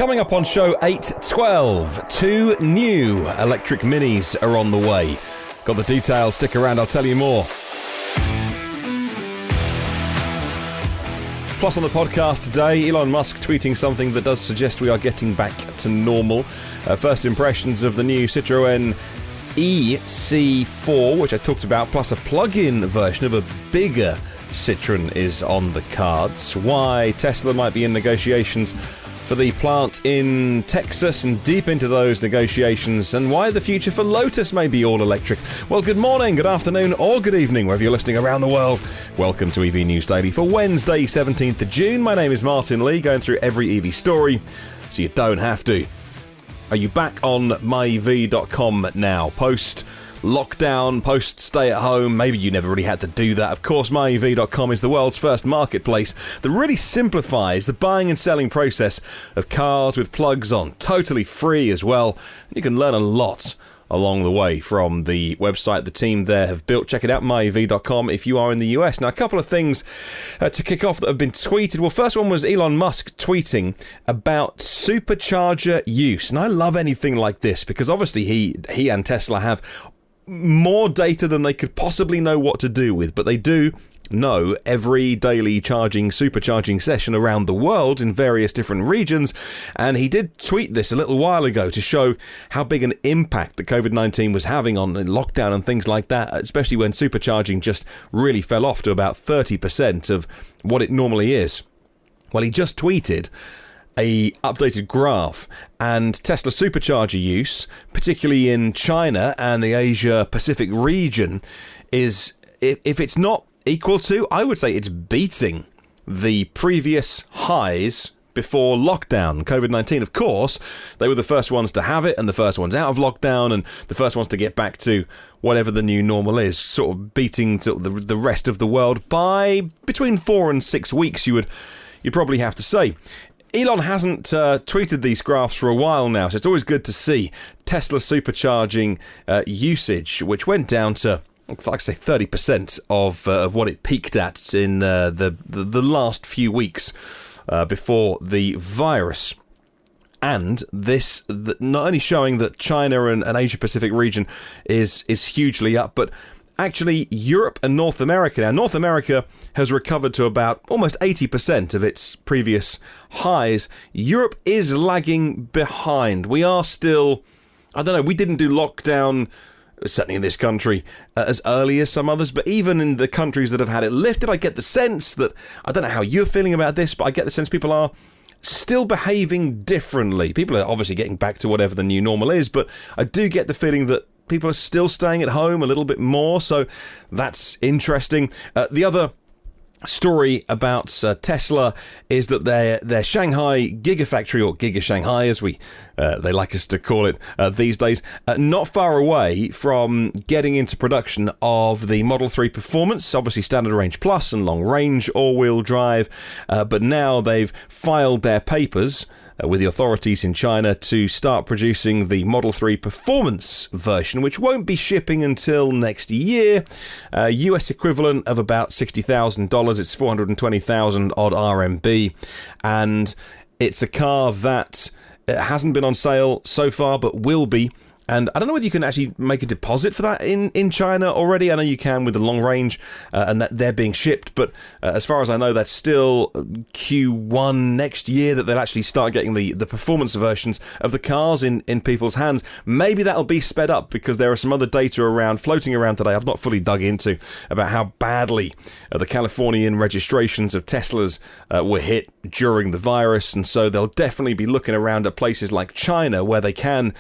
Coming up on show 812, two new electric minis are on the way. Got the details, stick around, I'll tell you more. Plus on the podcast today, Elon Musk tweeting something that does suggest we are getting back to normal. First impressions of the new Citroen EC4, which I talked about, plus a plug-in version of a bigger Citroen is on the cards. Why Tesla might be in negotiations for the plant in Texas and deep into those negotiations, and why the future for Lotus may be all electric. Well, good morning, good afternoon, or good evening, wherever you're listening around the world. Welcome to EV News Daily for Wednesday, 17th of June. My name is Martyn Lee, going through every EV story so you don't have to. Are you back on MIIT.com now? Post lockdown, post stay at home, maybe you never really had to do that. Of course, MIIT.com is the world's first marketplace that really simplifies the buying and selling process of cars with plugs on, totally free as well. You can learn a lot along the way from the website the team there have built. Check it out, MIIT.com, if you are in the US. Now, a couple of things to kick off that have been tweeted. Well, first one was Elon Musk tweeting about supercharger use. And I love anything like this because obviously he and Tesla have more data than they could possibly know what to do with, but they do know every daily supercharging session around the world in various different regions, and he did tweet this a little while ago to show how big an impact that COVID-19 was having on lockdown and things like that, especially when supercharging just really fell off to about 30% of what it normally is. Well, he just tweeted a updated graph, and Tesla supercharger use, particularly in China and the Asia Pacific region, is, if it's not equal to, I would say it's beating the previous highs before lockdown, COVID-19. Of course, they were the first ones to have it and the first ones out of lockdown and the first ones to get back to whatever the new normal is, sort of beating the rest of the world by between 4 and 6 weeks, you'd probably have to say. Elon hasn't tweeted these graphs for a while now, so it's always good to see Tesla supercharging usage, which went down to, like I say, 30% of what it peaked at in the last few weeks before the virus. And this not only showing that China and Asia Pacific region is hugely up, but actually Europe and North America. Now, North America has recovered to about almost 80% of its previous highs. Europe is lagging behind. We are still, I don't know, we didn't do lockdown, certainly in this country, as early as some others, but even in the countries that have had it lifted, I get the sense that, I don't know how you're feeling about this, but I get the sense people are still behaving differently. People are obviously getting back to whatever the new normal is, but I do get the feeling that people are still staying at home a little bit more, so that's interesting. The other story about Tesla is that their Shanghai Gigafactory, or Giga Shanghai as they like us to call it these days, not far away from getting into production of the Model 3 Performance, obviously Standard Range Plus and Long Range all-wheel drive, but now they've filed their papers with the authorities in China to start producing the Model 3 Performance version, which won't be shipping until next year. US equivalent of about $60,000. It's 420,000 odd RMB, and it's a car that hasn't been on sale so far, but will be. And I don't know whether you can actually make a deposit for that in China already. I know you can with the long range and that they're being shipped. But as far as I know, that's still Q1 next year that they'll actually start getting the performance versions of the cars in people's hands. Maybe that'll be sped up because there are some other data floating around today I've not fully dug into about how badly the Californian registrations of Teslas were hit during the virus. And so they'll definitely be looking around at places like China where they can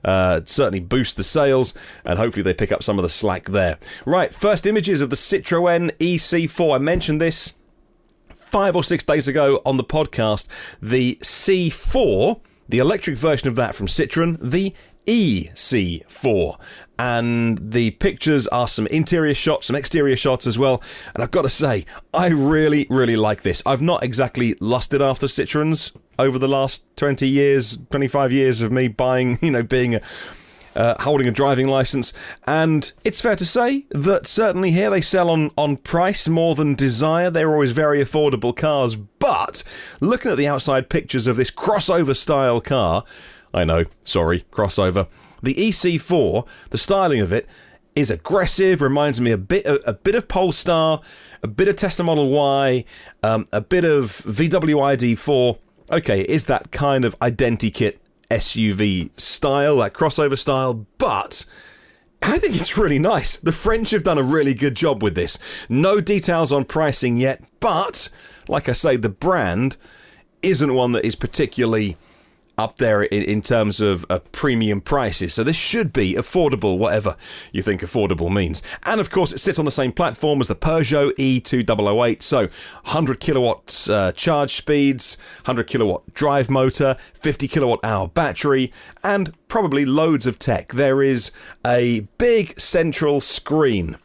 certainly boost the sales, and hopefully they pick up some of the slack there. Right, first images of the Citroen EC4. I mentioned this 5 or 6 days ago on the podcast. The C4, the electric version of that from Citroen, the EC4. And the pictures are some interior shots, some exterior shots as well. And I've got to say, I really, really like this. I've not exactly lusted after Citroens over the last 20 years, 25 years of me buying, being holding a driving license, and it's fair to say that certainly here they sell on price more than desire. They're always very affordable cars, but looking at the outside pictures of this crossover style car, I know, sorry, crossover, the EC4, the styling of it is aggressive, reminds me a bit of Polestar, a bit of Tesla Model Y, a bit of VW ID4. Okay, it is that kind of identikit SUV style, that crossover style, but I think it's really nice. The French have done a really good job with this. No details on pricing yet, but like I say, the brand isn't one that is particularly up there in terms of premium prices, so this should be affordable, whatever you think affordable means. And of course, it sits on the same platform as the Peugeot E2008, so 100 kilowatts charge speeds, 100 kilowatt drive motor, 50 kilowatt hour battery, and probably loads of tech. There is a big central screen.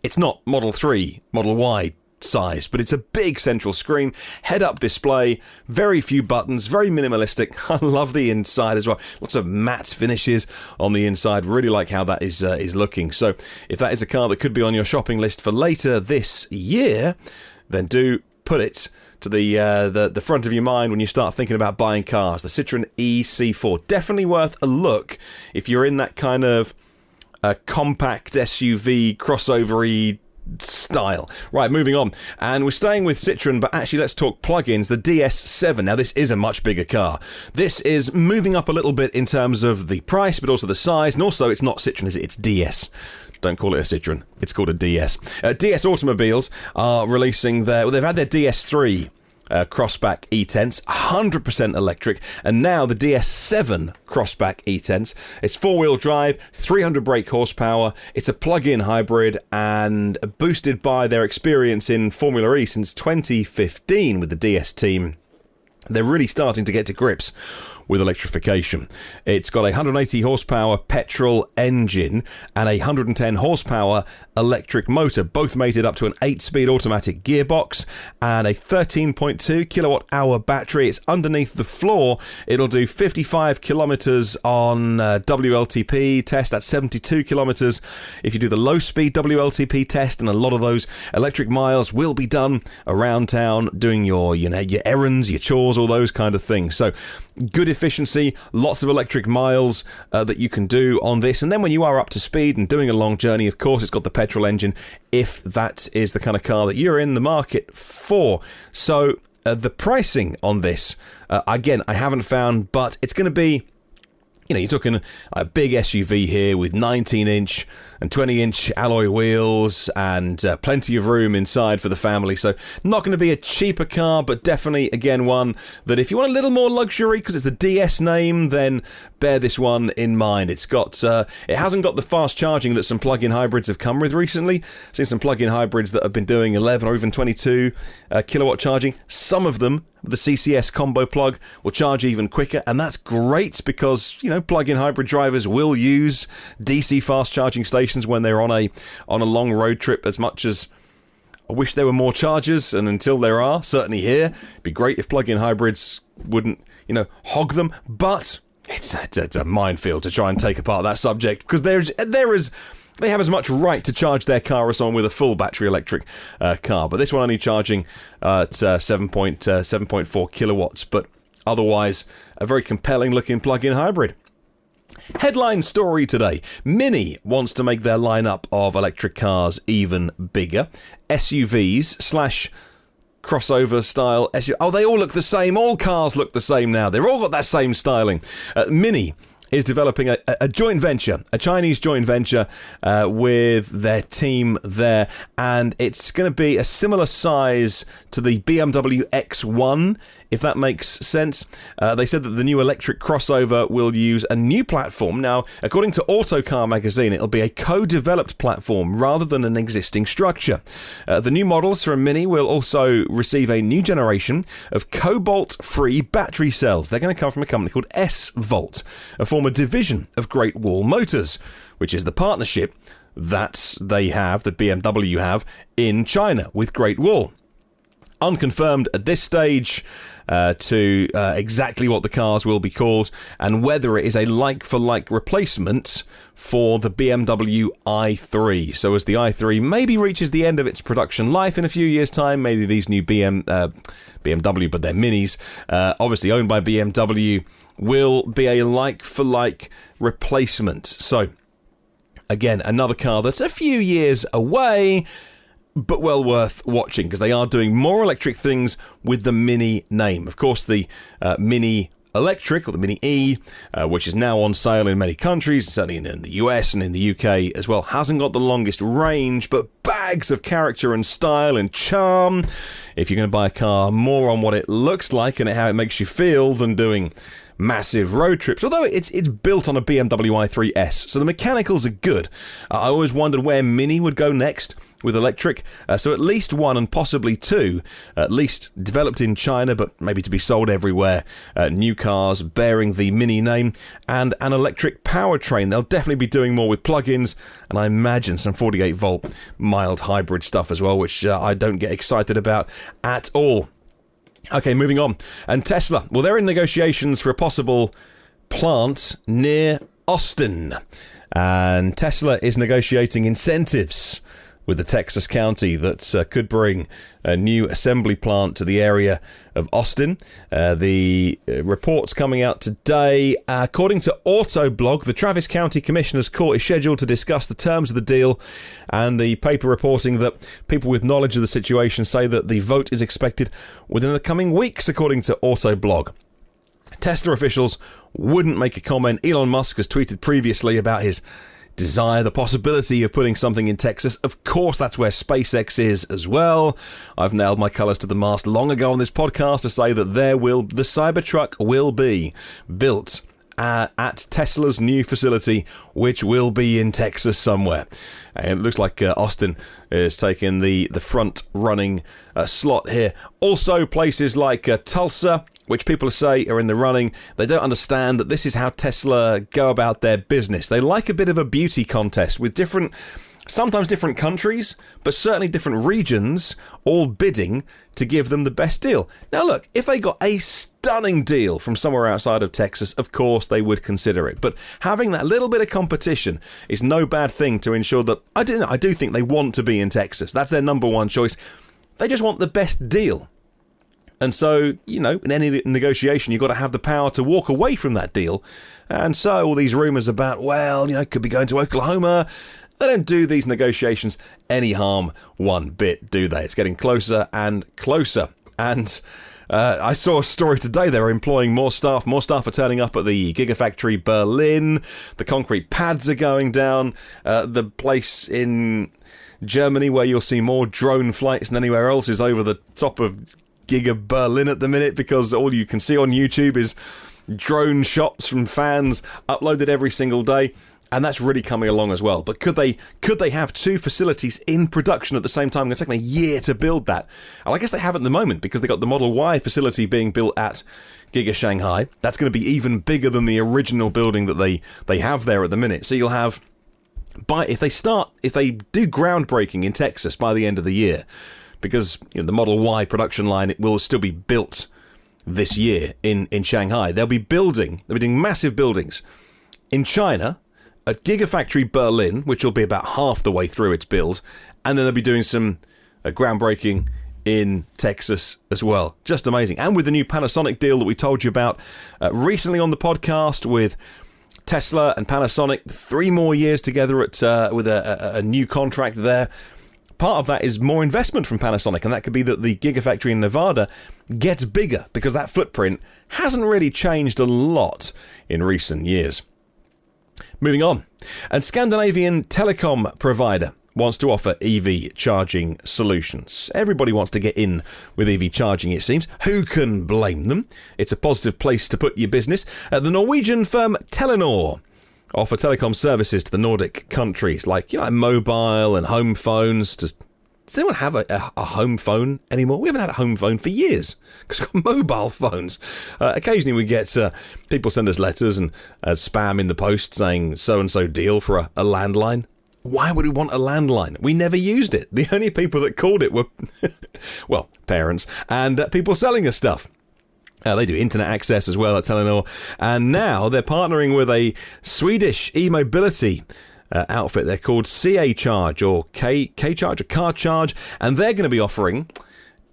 It's not Model 3, Model Y size, but it's a big central screen, head-up display, very few buttons, very minimalistic. I love the inside as well. Lots of matte finishes on the inside. Really like how that is looking. So if that is a car that could be on your shopping list for later this year, then do put it to the front of your mind when you start thinking about buying cars. The Citroen EC4, definitely worth a look if you're in that kind of compact SUV crossover-y style. Right, moving on, and we're staying with Citroen, but actually let's talk plug-ins. The DS7. Now this is a much bigger car. This is moving up a little bit in terms of the price, but also the size, and also it's not Citroen, is it? It's DS. Don't call it a Citroen, it's called a DS. DS Automobiles are releasing they've had their DS3 CROSSBACK E-Tense, 100% electric, and now the DS7 CROSSBACK E-Tense. It's four-wheel drive, 300 brake horsepower, it's a plug-in hybrid, and boosted by their experience in Formula E since 2015 with the DS team. They're really starting to get to grips with electrification. It's got a 180 horsepower petrol engine and a 110 horsepower electric motor, both mated up to an 8-speed automatic gearbox and a 13.2 kilowatt hour battery. It's underneath the floor. It'll do 55 kilometers on WLTP test. That's 72 kilometers if you do the low speed WLTP test, and a lot of those electric miles will be done around town doing your errands, your chores, all those kind of things. So good efficiency, lots of electric miles that you can do on this. And then when you are up to speed and doing a long journey, of course, it's got the petrol engine, if that is the kind of car that you're in the market for. So the pricing on this, again, I haven't found, but it's going to be, you're talking a big SUV here with 19-inch and 20-inch alloy wheels and plenty of room inside for the family. So not going to be a cheaper car, but definitely, again, one that if you want a little more luxury, because it's the DS name, then bear this one in mind. It's got, it hasn't got the fast charging that some plug-in hybrids have come with recently. I've seen some plug-in hybrids that have been doing 11 or even 22 kilowatt charging. Some of them, the CCS combo plug, will charge even quicker, and that's great because, plug-in hybrid drivers will use DC fast charging stations when they're on a long road trip. As much as I wish there were more chargers, and until there are, certainly here, it'd be great if plug-in hybrids wouldn't, hog them, but it's a minefield to try and take apart that subject, because they have as much right to charge their car as someone with a full battery electric car. But this one only charging at 7.4 kilowatts, but otherwise a very compelling looking plug-in hybrid. Headline story today. Mini wants to make their lineup of electric cars even bigger. SUVs / crossover style SUV. Oh, they all look the same. All cars look the same now. They've all got that same styling. Mini is developing a joint venture, a Chinese joint venture with their team there, and it's going to be a similar size to the BMW X1, if that makes sense. They said that the new electric crossover will use a new platform. Now, according to Autocar magazine, it'll be a co-developed platform rather than an existing structure. The new models from Mini will also receive a new generation of cobalt-free battery cells. They're going to come from a company called S-Volt, a former division of Great Wall Motors, which is the partnership that BMW have in China with Great Wall. Unconfirmed at this stage. to exactly what the cars will be called and whether it is a like-for-like replacement for the BMW i3. So as the i3 maybe reaches the end of its production life in a few years' time, maybe these new BMW, but they're minis, obviously owned by BMW, will be a like-for-like replacement. So, again, another car that's a few years away, but well worth watching, because they are doing more electric things with the Mini name. Of course, the Mini Electric, or the Mini E, which is now on sale in many countries, certainly in the US and in the UK as well, hasn't got the longest range, but bags of character and style and charm. If you're going to buy a car, more on what it looks like and how it makes you feel than doing massive road trips, although it's built on a BMW i3S, so the mechanicals are good. I always wondered where Mini would go next with electric, so at least one and possibly two, at least developed in China, but maybe to be sold everywhere, new cars bearing the Mini name, and an electric powertrain. They'll definitely be doing more with plug-ins, and I imagine some 48-volt mild hybrid stuff as well, which I don't get excited about at all. Okay, moving on. And Tesla, well, they're in negotiations for a possible plant near Austin. And Tesla is negotiating incentives with the Texas county that could bring a new assembly plant to the area of Austin. The reports coming out today. According to Autoblog, the Travis County Commissioner's Court is scheduled to discuss the terms of the deal, and the paper reporting that people with knowledge of the situation say that the vote is expected within the coming weeks, according to Autoblog. Tesla officials wouldn't make a comment. Elon Musk has tweeted previously about his desire, the possibility of putting something in Texas. Of course, that's where SpaceX is as well. I've nailed my colours to the mast long ago on this podcast to say that the Cybertruck will be built at Tesla's new facility, which will be in Texas somewhere. And it looks like Austin is taking the front-running slot here. Also, places like Tulsa, which people say are in the running. They don't understand that this is how Tesla go about their business. They like a bit of a beauty contest with sometimes different countries, but certainly different regions, all bidding to give them the best deal. Now look, if they got a stunning deal from somewhere outside of Texas, of course they would consider it. But having that little bit of competition is no bad thing to ensure that, I do think they want to be in Texas. That's their number one choice. They just want the best deal. And so, in any negotiation, you've got to have the power to walk away from that deal. And so all these rumours about, could be going to Oklahoma, they don't do these negotiations any harm one bit, do they? It's getting closer and closer. And I saw a story today, they're employing more staff. More staff are turning up at the Giga factory Berlin. The concrete pads are going down. The place in Germany where you'll see more drone flights than anywhere else is over the top of Giga Berlin at the minute, because all you can see on YouTube is drone shots from fans uploaded every single day, and that's really coming along as well. But could they have two facilities in production at the same time? It's taken a year to build that. And I guess they have at the moment, because they got the Model Y facility being built at Giga Shanghai. That's going to be even bigger than the original building that they have there at the minute. So you'll have, if they do groundbreaking in Texas by the end of the year, because the Model Y production line, it will still be built this year in Shanghai. They'll be doing massive buildings in China at Gigafactory Berlin, which will be about half the way through its build, and then they'll be doing some groundbreaking in Texas as well. Just amazing. And with the new Panasonic deal that we told you about recently on the podcast with Tesla and Panasonic, 3 more years together with a new contract there. Part of that is more investment from Panasonic, and that could be that the Gigafactory in Nevada gets bigger, because that footprint hasn't really changed a lot in recent years. Moving on. And Scandinavian telecom provider wants to offer EV charging solutions. Everybody wants to get in with EV charging, it seems. Who can blame them? It's a positive place to put your business. The Norwegian firm Telenor offer telecom services to the Nordic countries, like mobile and home phones. Does anyone have a home phone anymore? We haven't had a home phone for years, because we've got mobile phones. Occasionally we get people send us letters and spam in the post saying so-and-so deal for a landline. Why would we want a landline? We never used it. The only people that called it were, parents and people selling us stuff. They do internet access as well at Telenor. And now they're partnering with a Swedish e-mobility outfit. They're called CA-Charge or K-Charge or Car Charge. And they're going to be offering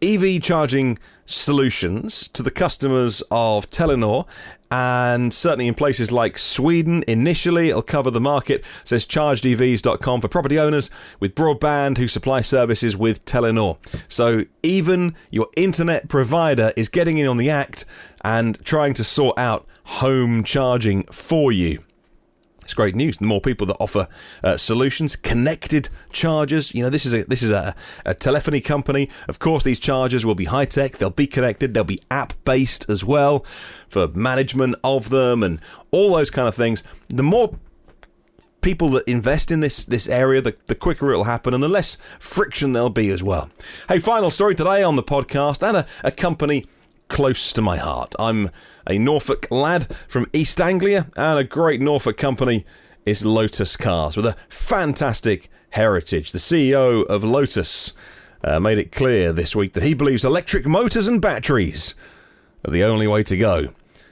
EV charging solutions to the customers of Telenor, and certainly in places like Sweden initially. It'll cover the market, says chargedevs.com, for property owners with broadband who supply services with Telenor. So even your internet provider is getting in on the act and trying to sort out home charging for you. It's great news. The more people that offer solutions, connected chargers. This is a telephony company. Of course, these chargers will be high tech. They'll be connected. They'll be app based as well for management of them and all those kind of things. The more people that invest in this area, the quicker it'll happen and the less friction there'll be as well. Hey, final story today on the podcast, and a company close to my heart. I'm a Norfolk lad from East Anglia, and a great Norfolk company is Lotus Cars, with a fantastic heritage. The CEO of Lotus made it clear this week that he believes electric motors and batteries are the only way to go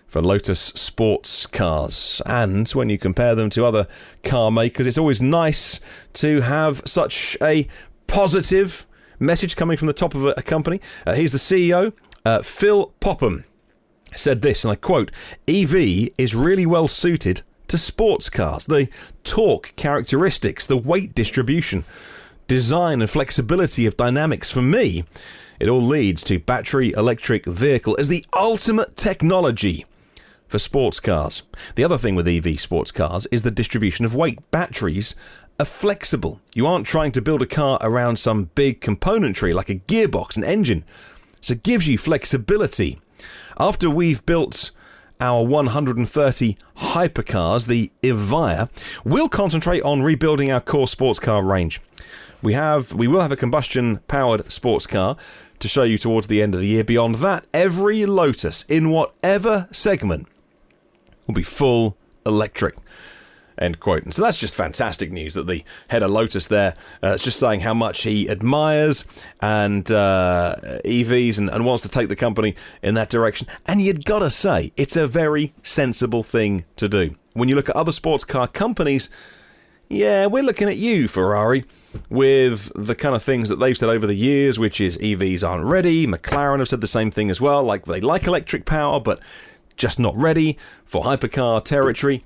for Lotus sports cars. And when you compare them to other car makers, it's always nice to have such a positive message coming from the top of a company. Here's the CEO, Phil Popham, said this, and I quote, "EV is really well suited to sports cars. The torque characteristics, the weight distribution, design and flexibility of dynamics. For me, it all leads to battery electric vehicle as the ultimate technology for sports cars." The other thing with EV sports cars is the distribution of weight. Batteries are flexible. You aren't trying to build a car around some big componentry like a gearbox and engine. So it gives you flexibility. After we've built our 130 hypercars, the Evija, we'll concentrate on rebuilding our core sports car range. We will have a combustion-powered sports car to show you towards the end of the year. Beyond that, every Lotus in whatever segment will be full electric. End quote. And so that's just fantastic news that the head of Lotus there is just saying how much he admires and EVs and wants to take the company in that direction. And you'd got to say, it's a very sensible thing to do. When you look at other sports car companies, yeah, we're looking at you, Ferrari, with the kind of things that they've said over the years, which is EVs aren't ready. McLaren have said the same thing as well, like they like electric power, but just not ready for hypercar territory.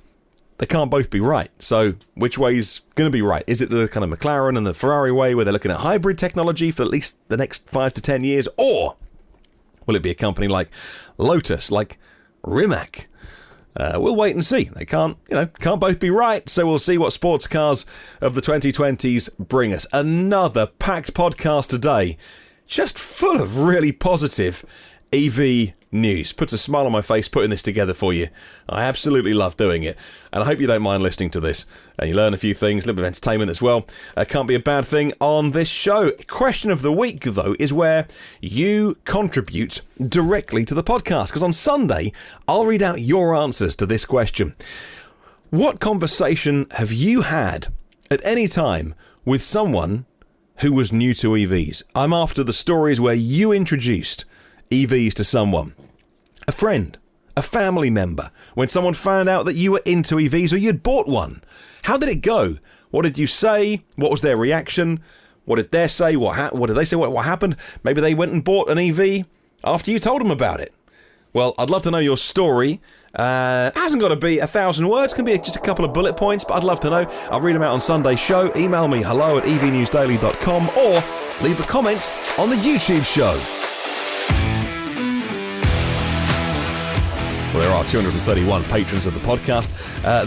They can't both be right. So which way's going to be right? Is it the kind of McLaren and the Ferrari way where they're looking at hybrid technology for at least the next 5 to 10 years? Or will it be a company like Lotus, like Rimac? We'll wait and see. They can't both be right. So we'll see what sports cars of the 2020s bring us. Another packed podcast today, just full of really positive EV news. Puts a smile on my face putting this together for you. I absolutely love doing it, and I hope you don't mind listening to this and you learn a few things, a little bit of entertainment as well. Can't be a bad thing on this show. Question of the week, though, is where you contribute directly to the podcast, because on Sunday I'll read out your answers to this question. What conversation have you had at any time with someone who was new to EVs? I'm after the stories where you introduced EVs to someone, a friend, a family member, when someone found out that you were into EVs or you'd bought one. How did it go? What did you say? What was their reaction? What did they say? What did they say? What happened? Maybe they went and bought an EV after you told them about it. Well, I'd love to know your story. It hasn't got to be 1,000 words. It can be just a couple of bullet points, but I'd love to know. I'll read them out on Sunday's show. Email me hello@evnewsdaily.com or leave a comment on the YouTube show. Well, there are 231 patrons of the podcast.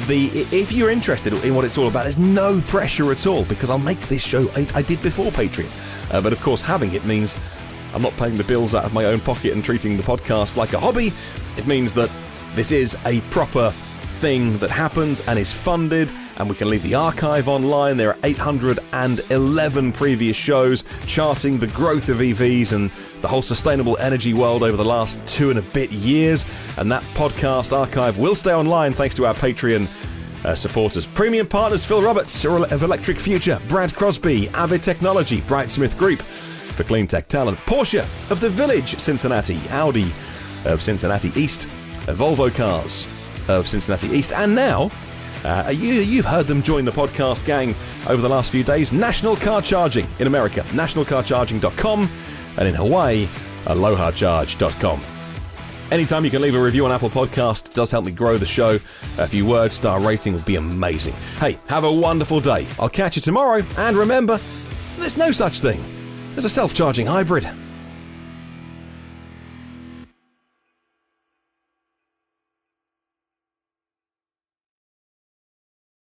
If you're interested in what it's all about, there's no pressure at all, because I'll make this show I did before Patreon. But of course, having it means I'm not paying the bills out of my own pocket and treating the podcast like a hobby. It means that this is a proper thing that happens and is funded, and we can leave the archive online. There are 811 previous shows charting the growth of EVs and the whole sustainable energy world over the last 2 and a bit years, and that podcast archive will stay online thanks to our Patreon supporters. Premium partners: Phil Roberts of Electric Future, Brad Crosby, Avid Technology, Brightsmith Group for clean tech talent, Porsche of the Village Cincinnati, Audi of Cincinnati East, Volvo Cars of Cincinnati East, and now, you've heard them join the podcast gang over the last few days, National Car Charging in America, nationalcarcharging.com, and in Hawaii, allohacharge.com. Anytime you can leave a review on Apple Podcasts does help me grow the show. A few words, star rating would be amazing. Hey, have a wonderful day. I'll catch you tomorrow, and remember, there's no such thing as a self-charging hybrid.